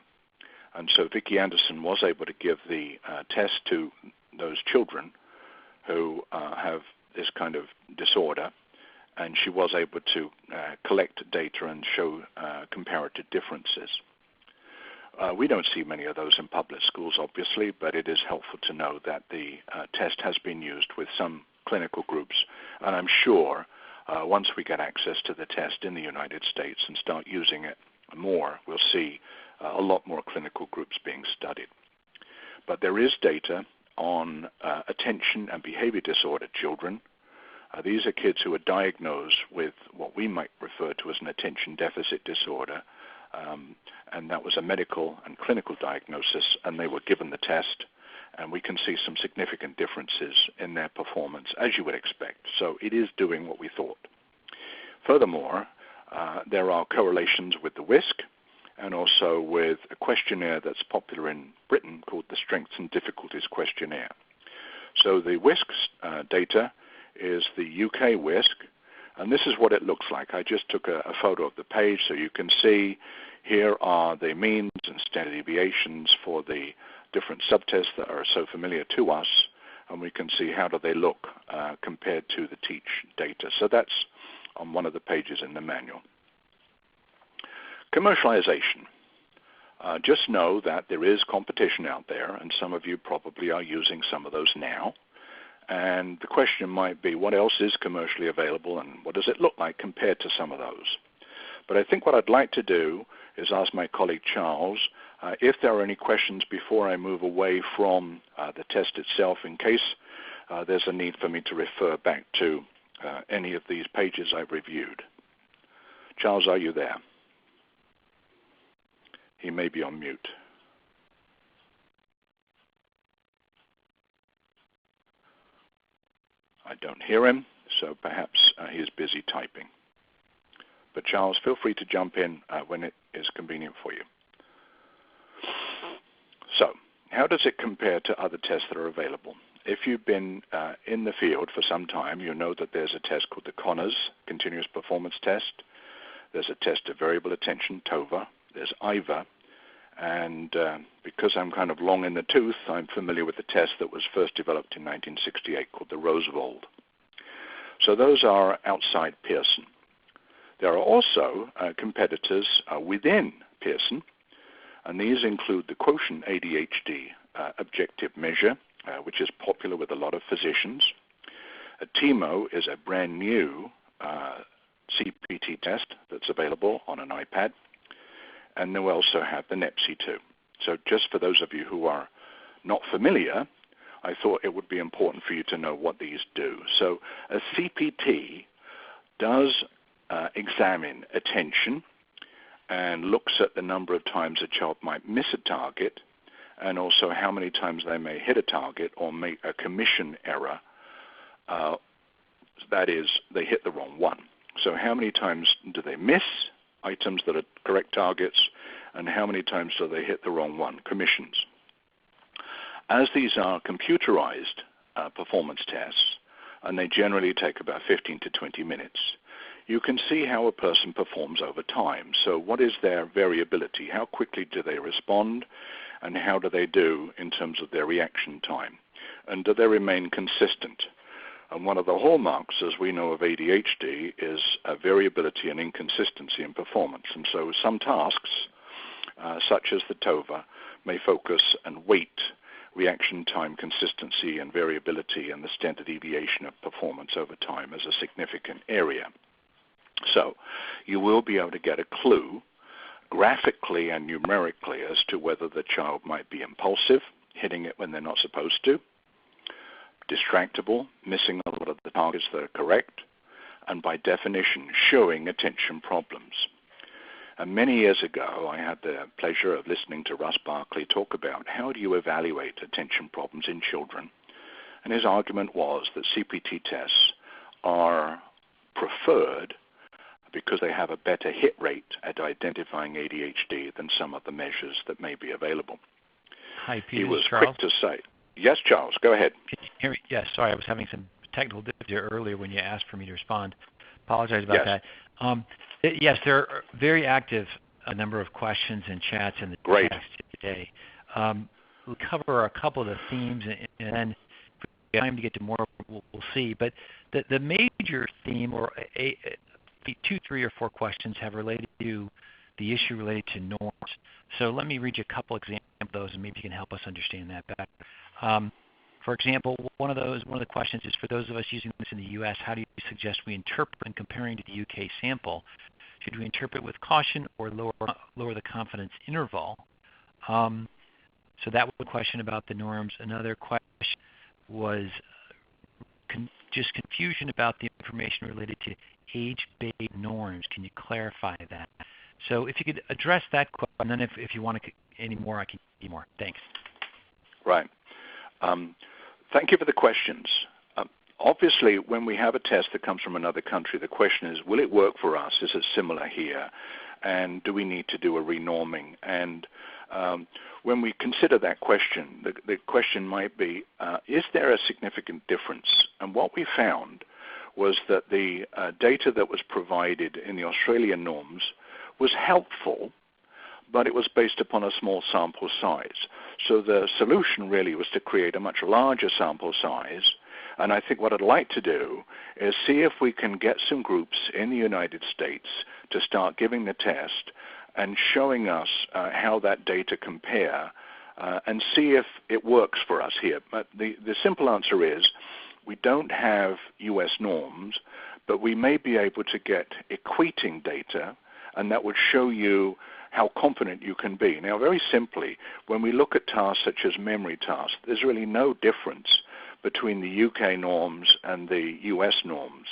And so Vicki Anderson was able to give the test to those children who have this kind of disorder, and she was able to collect data and show comparative differences. We don't see many of those in public schools, obviously, but it is helpful to know that the test has been used with some clinical groups, and I'm sure once we get access to the test in the United States and start using it more, we'll see a lot more clinical groups being studied. But there is data on attention and behavior disorder children. These are kids who are diagnosed with what we might refer to as an attention deficit disorder, and that was a medical and clinical diagnosis, and they were given the test, and we can see some significant differences in their performance, as you would expect. So it is doing what we thought. Furthermore, there are correlations with the WISC and also with a questionnaire that's popular in Britain called the Strengths and Difficulties Questionnaire. So the WISC data is the UK WISC, and this is what it looks like. I just took a photo of the page so you can see here are the means and standard deviations for the different subtests that are so familiar to us, and we can see how do they look compared to the TEA-Ch data. So that's on one of the pages in the manual. Commercialization. Just know that there is competition out there, and some of you probably are using some of those now. And the question might be, what else is commercially available, and what does it look like compared to some of those? But I think what I'd like to do is ask my colleague Charles if there are any questions before I move away from the test itself, in case there's a need for me to refer back to any of these pages I've reviewed. Charles, are you there? He may be on mute. I don't hear him, so perhaps he is busy typing. But Charles, feel free to jump in when it is convenient for you. So, how does it compare to other tests that are available? If you've been in the field for some time, you know that there's a test called the CONAS, Continuous Performance Test. There's a test of variable attention, TOVA. There's IVA. And because I'm kind of long in the tooth, I'm familiar with the test that was first developed in 1968 called the Rosewold. So those are outside Pearson. There are also competitors within Pearson, and these include the Quotient ADHD objective measure, which is popular with a lot of physicians. TEMO is a brand new CPT test that's available on an iPad. And then we also have the NEPSI-2. So just for those of you who are not familiar, I thought it would be important for you to know what these do. So a CPT does examine attention and looks at the number of times a child might miss a target, and also how many times they may hit a target or make a commission error. That is, they hit the wrong one. So how many times do they miss items that are correct targets, and how many times do they hit the wrong one, commissions? As these are computerized performance tests, and they generally take about 15 to 20 minutes, you can see how a person performs over time. So what is their variability? How quickly do they respond, and how do they do in terms of their reaction time? And do they remain consistent? And one of the hallmarks, as we know, of ADHD is variability and inconsistency in performance. And so some tasks, such as the TOVA, may focus and weight reaction time consistency and variability and the standard deviation of performance over time as a significant area. So you will be able to get a clue graphically and numerically as to whether the child might be impulsive, hitting it when they're not supposed to, distractible, missing a lot of the targets that are correct, and by definition, showing attention problems. And many years ago, I had the pleasure of listening to Russ Barkley talk about how do you evaluate attention problems in children. And his argument was that CPT tests are preferred because they have a better hit rate at identifying ADHD than some of the measures that may be available. Hi, Peter. He was Charles. quick to say, yes, Charles, go ahead. Can you hear me? Yes, sorry, I was having some technical difficulty earlier when you asked for me to respond. Apologize about that. Yes, there are very active a number of questions and chats in the Great. text today. We'll cover a couple of the themes, and then if we have time to get to more, we'll see. But the major theme, or the 2, 3, or 4 questions have related to the issue related to norms. So let me read you a couple examples of those, and maybe you can help us understand that better. For example, one of the questions is, for those of us using this in the U.S., how do you suggest we interpret when comparing to the U.K. sample? Should we interpret with caution or lower the confidence interval? So that was a question about the norms. Another question was just confusion about the information related to age-based norms. Can you clarify that? So if you could address that question, and then if you want any more, I can give you more. Thanks. Right. Thank you for the questions. Obviously, when we have a test that comes from another country, the question is, will it work for us? Is it similar here? And do we need to do a renorming? And when we consider that question, the question might be, is there a significant difference? And what we found was that the data that was provided in the Australian norms was helpful, but it was based upon a small sample size. So the solution really was to create a much larger sample size. And I think what I'd like to do is see if we can get some groups in the United States to start giving the test and showing us how that data compare and see if it works for us here. But the simple answer is we don't have US norms, but we may be able to get equating data, and that would show you how confident you can be. Now, very simply, when we look at tasks such as memory tasks, there's really no difference between the UK norms and the US norms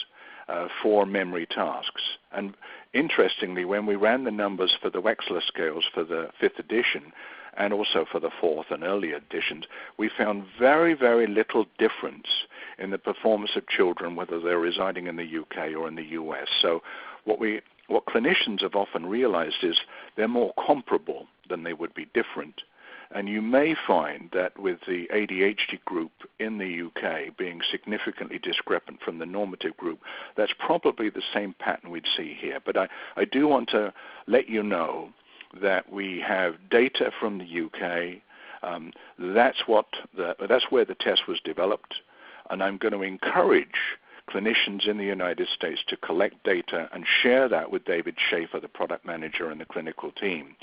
for memory tasks. And interestingly, when we ran the numbers for the Wechsler scales for the 5th edition and also for the 4th and earlier editions, we found very, very little difference in the performance of children, whether they're residing in the UK or in the US. So what clinicians have often realized is they're more comparable than they would be different. And you may find that with the ADHD group in the UK being significantly discrepant from the normative group, that's probably the same pattern we'd see here. But I do want to let you know that we have data from the UK. That's where the test was developed. And I'm going to encourage clinicians in the United States to collect data and share that with David Schaefer, the product manager, and the clinical team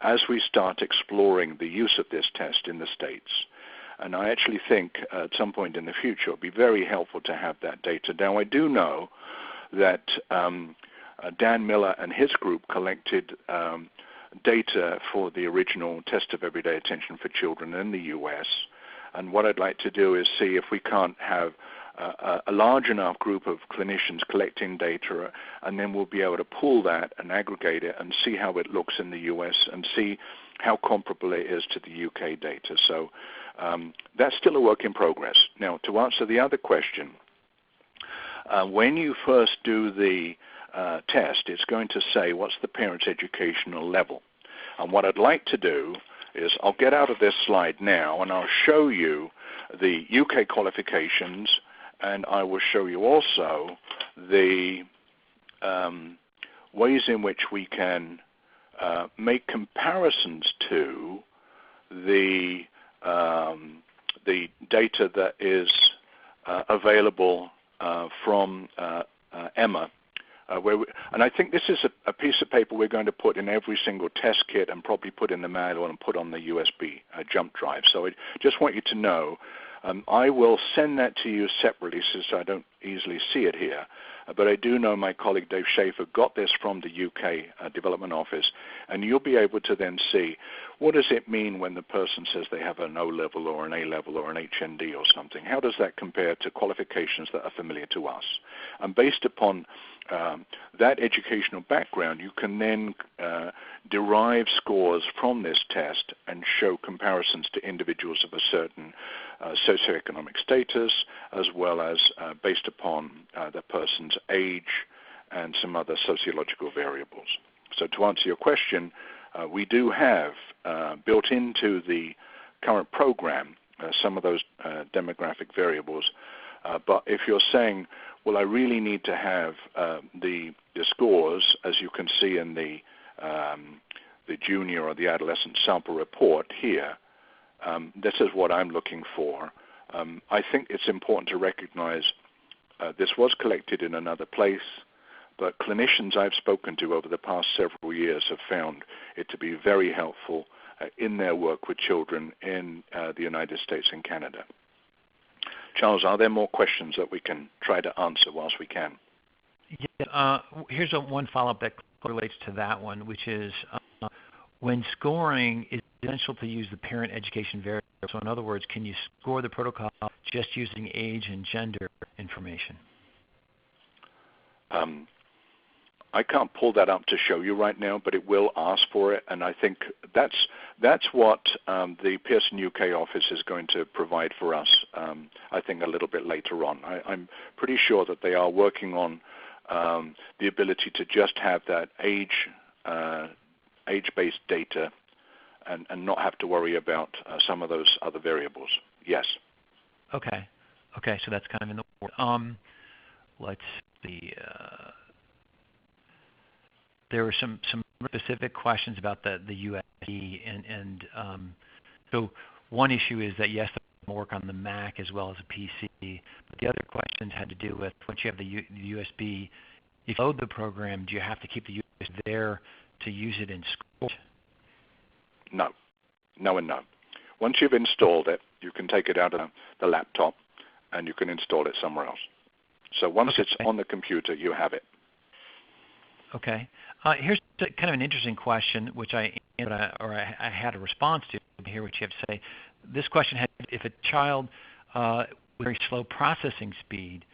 as we start exploring the use of this test in the States. And I actually think at some point in the future it will be very helpful to have that data. Now, I do know that Dan Miller and his group collected data for the original test of everyday attention for children in the US. And what I'd like to do is see if we can't have a large enough group of clinicians collecting data, and then we'll be able to pull that and aggregate it and see how it looks in the US and see how comparable it is to the UK data. So that's still a work in progress. Now, to answer the other question, when you first do the test, it's going to say what's the parent's educational level. And what I'd like to do is I'll get out of this slide now and I'll show you the UK qualifications, and I will show you also the ways in which we can make comparisons to the data that is available from Emma. And I think this is a piece of paper we're going to put in every single test kit and probably put in the manual and put on the USB jump drive. So I just want you to know, I will send that to you separately since I don't easily see it here. But I do know my colleague Dave Schaefer got this from the UK Development Office, and you'll be able to then see what does it mean when the person says they have an O-level or an A-level or an HND or something. How does that compare to qualifications that are familiar to us? And based upon that educational background, you can then derive scores from this test and show comparisons to individuals of a certain socioeconomic status, as well as based upon the person's age and some other sociological variables. So to answer your question, we do have built into the current program some of those demographic variables. But if you're saying, well, I really need to have the scores, as you can see in the junior or the adolescent sample report here, this is what I'm looking for. I think it's important to recognize this was collected in another place, but clinicians I've spoken to over the past several years have found it to be very helpful in their work with children in the United States and Canada. Charles, are there more questions that we can try to answer whilst we can? Yeah, here's one follow-up that relates to that one, which is when scoring, it's essential to use the parent education variable. So in other words, can you score the protocol just using age and gender information? I can't pull that up to show you right now, but it will ask for it, and I think that's what the Pearson UK office is going to provide for us, I think a little bit later on. I'm pretty sure that they are working on the ability to just have that age-based data and not have to worry about some of those other variables. Yes. Okay, so that's kind of in the works. Let's see. There were some specific questions about the USB, and so one issue is that yes, they work on the Mac as well as a PC, but the other questions had to do with once you have the USB, if you load the program, do you have to keep the USB there to use it in school? No, and no. Once you've installed it, you can take it out of the laptop and you can install it somewhere else. So once it's on the computer, you have it. Okay. Here's kind of an interesting question, which I had a response to. Hear what you have to say. This question had, if a child with very slow processing speed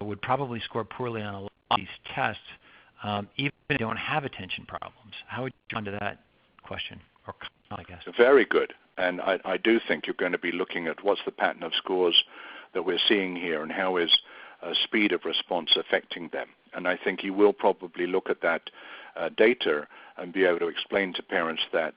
would probably score poorly on a lot of these tests, even if they don't have attention problems. How would you respond to that question, or I guess? Very good. And I do think you're going to be looking at what's the pattern of scores that we're seeing here and how is speed of response affecting them. And I think you will probably look at that data and be able to explain to parents that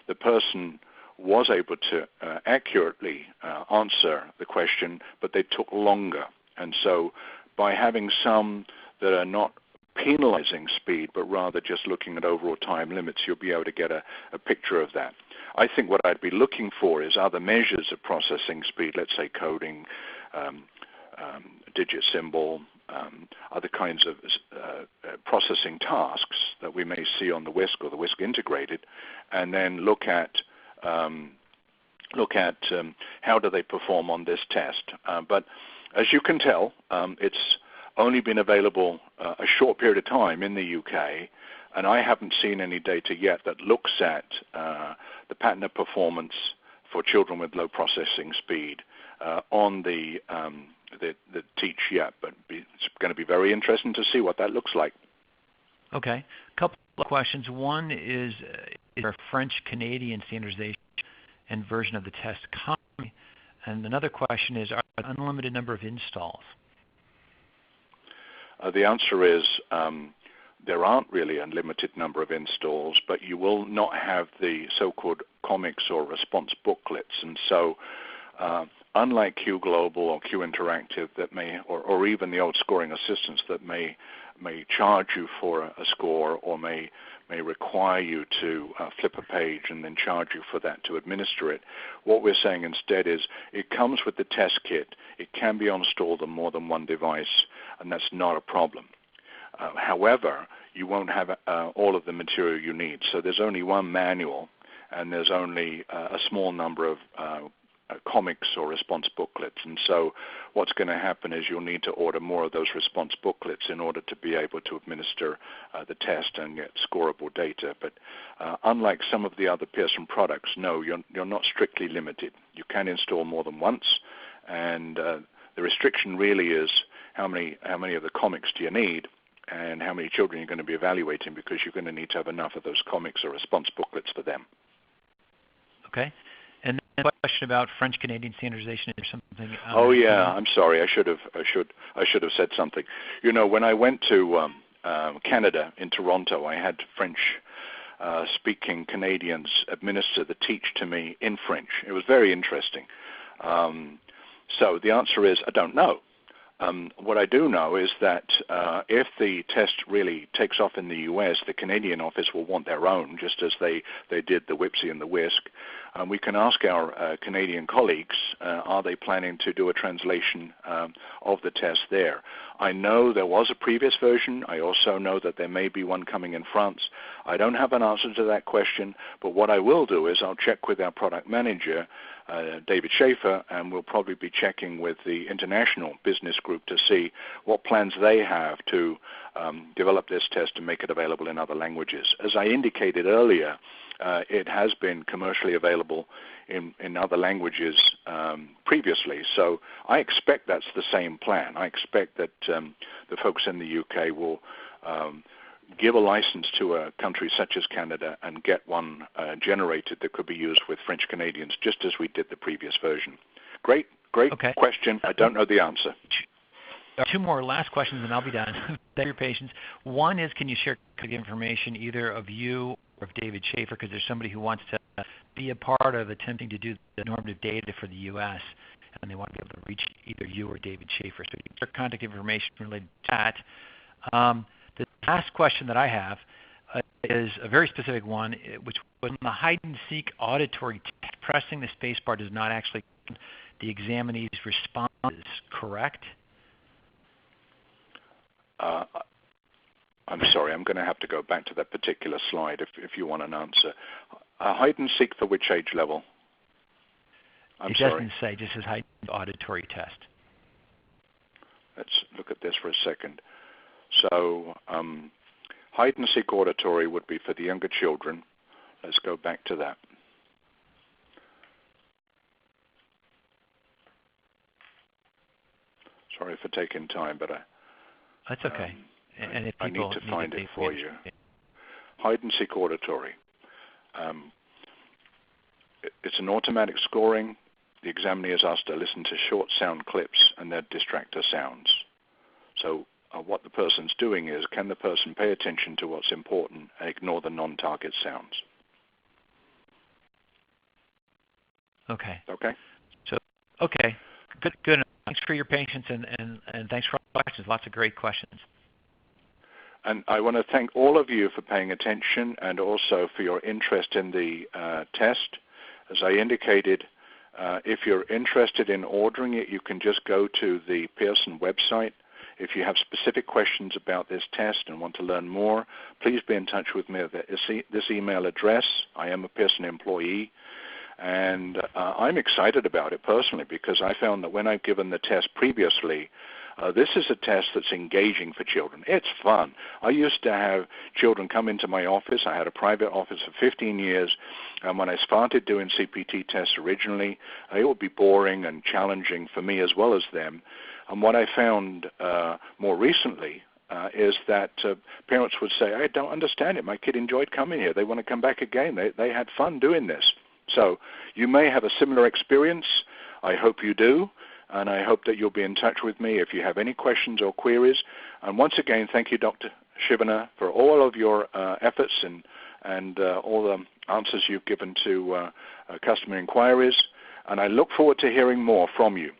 the person was able to accurately answer the question, but they took longer. And so by having some that are not penalizing speed, but rather just looking at overall time limits, you'll be able to get a picture of that. I think what I'd be looking for is other measures of processing speed, let's say coding, digit symbol, other kinds of processing tasks that we may see on the WISC or the WISC integrated, and then look at how do they perform on this test. But as you can tell, it's only been available a short period of time in the UK, and I haven't seen any data yet that looks at the pattern of performance for children with low processing speed on the TEA-Ch yet, but it's going to be very interesting to see what that looks like. Okay. A couple of questions. One is there a French-Canadian standardization and version of the test coming? And another question is, are there an unlimited number of installs? The answer is there aren't really a limited number of installs, but you will not have the so-called comics or response booklets. And so unlike Q Global or Q Interactive that may, or even the old scoring assistants that may charge you for a score or may require you to flip a page and then charge you for that to administer it, what we're saying instead is it comes with the test kit. It can be installed on more than one device, and that's not a problem. However, you won't have all of the material you need. So there's only one manual, and there's only a small number of comics or response booklets. And so what's going to happen is you'll need to order more of those response booklets in order to be able to administer the test and get scoreable data. But unlike some of the other Pearson products, no, you're not strictly limited. You can install more than once, and the restriction really is how many of the comics do you need and how many children you're going to be evaluating, because you're going to need to have enough of those comics or response booklets for them. Okay. And then a question about French-Canadian standardization or something. Oh yeah, I'm sorry. I should have said something. You know, when I went to Canada in Toronto, I had French-speaking Canadians administer the TEA-Ch to me in French. It was very interesting. So the answer is I don't know. What I do know is that if the test really takes off in the U.S., the Canadian office will want their own, just as they did the Whipsy and the Whisk. We can ask our Canadian colleagues, are they planning to do a translation of the test there? I know there was a previous version. I also know that there may be one coming in France. I don't have an answer to that question, but what I will do is I'll check with our product manager, David Schaefer, and we'll probably be checking with the international business group to see what plans they have to develop this test and make it available in other languages. As I indicated earlier, it has been commercially available in other languages previously, so I expect that's the same plan. I expect that the folks in the UK will give a license to a country such as Canada and get one generated that could be used with French Canadians, just as we did the previous version. Great okay. question. I don't know the answer. Two more last questions and I'll be done. Thank you for your patience. One is, can you share information either of you or of David Schaefer, because there's somebody who wants to be a part of attempting to do the normative data for the U.S., and they want to be able to reach either you or David Schaefer. So you can contact information related to that. The last question that I have is a very specific one, which was the hide-and-seek auditory test. Pressing the spacebar does not actually the examinee's responses, correct? I'm sorry, I'm going to have to go back to that particular slide if you want an answer. Hide-and-seek for which age level? It doesn't say, it just says hide-and-seek auditory test. Let's look at this for a second. So hide-and-seek auditory would be for the younger children. Let's go back to that. Sorry for taking time, but that's okay. And if I need to find it for you. Hide-and-seek auditory. It's an automatic scoring. The examiner is asked to listen to short sound clips and their distractor sounds. So what the person's doing is, can the person pay attention to what's important and ignore the non-target sounds? Okay. Okay. So, okay. Good. Thanks for your patience and thanks for all the questions. Lots of great questions. And I want to thank all of you for paying attention and also for your interest in the test. As I indicated, if you're interested in ordering it, you can just go to the Pearson website. If you have specific questions about this test and want to learn more, please be in touch with me at this email address. I am a Pearson employee, and I'm excited about it personally because I found that when I've given the test previously, this is a test that's engaging for children. It's fun. I used to have children come into my office. I had a private office for 15 years, and when I started doing CPT tests originally, it would be boring and challenging for me as well as them. And what I found more recently is that parents would say, I don't understand it. My kid enjoyed coming here. They want to come back again. They had fun doing this. So you may have a similar experience. I hope you do. And I hope that you'll be in touch with me if you have any questions or queries. And once again, thank you, Dr. Shivana, for all of your efforts and all the answers you've given to customer inquiries. And I look forward to hearing more from you.